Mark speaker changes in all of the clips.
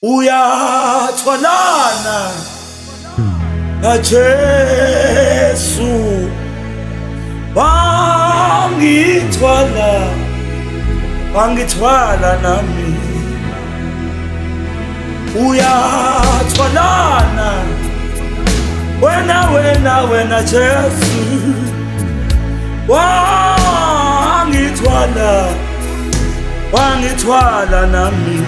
Speaker 1: Uyatholana na Jesu wangithwala nami. Uyatholana wena Jesu wangithwala nami.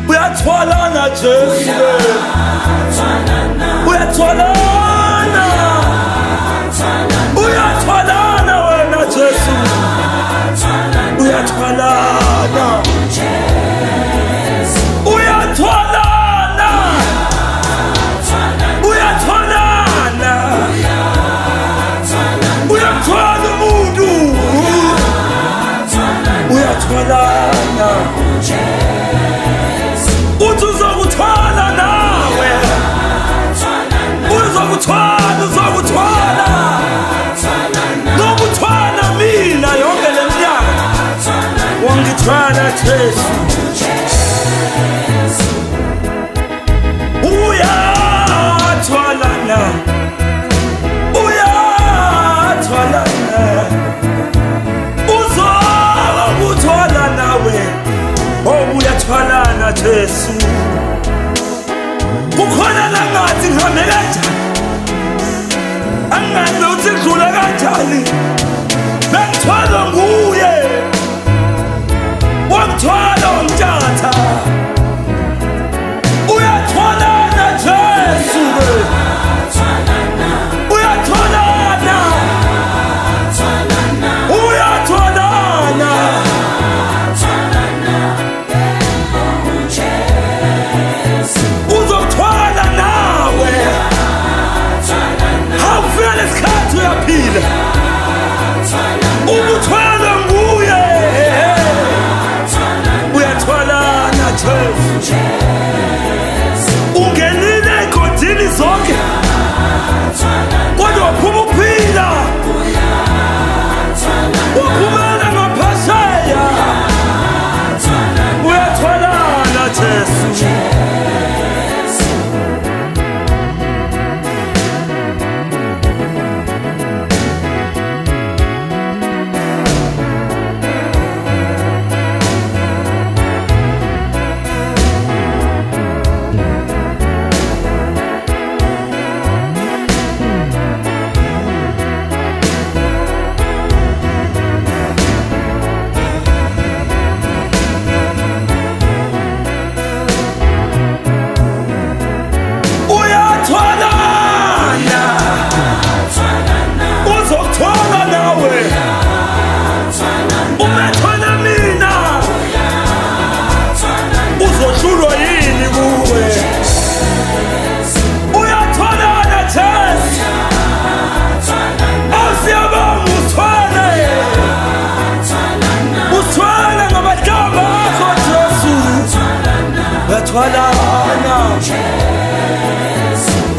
Speaker 1: Uyatholana Jesu, uyatholana wena Jesu, uyatholana uyatholana umuntu, uyatholana uthi uzokuthwala nawe, uzokuthwala nokuthwala mina yonke le minyaka. Wangithwala Jesu, uyatholana uzokuthwala nawe. Oh, uyatholana Jesu. Kukhona langathi ngihambe kanjani, angazi ukuthi ngidlula kanjani, bengithwalwa nguye, wangithwala wangithatha. Uyatholana Jesu, uyatholana, uyatholana. Uzokuthwala nawe, hawufika lesikhathi uyaphila, ukuthwala nguye. Uyatholana Jesu, ungenile ey'godini zonke kodwa waphuma uphila, waphumela ngaphesheya. Uyatholana Jesu.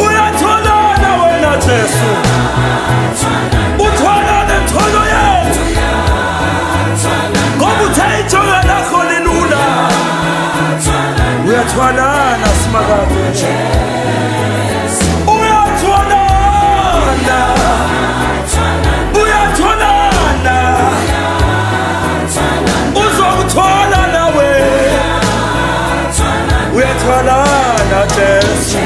Speaker 1: Uyatholana wena Jesu, uthwalane mthwalo yethu, ngoba uthayijonga lakho lilula. Uyatholana simakade, uyatholana, uyatholana, uzokuthwala nawe. Uyatholana Jesu.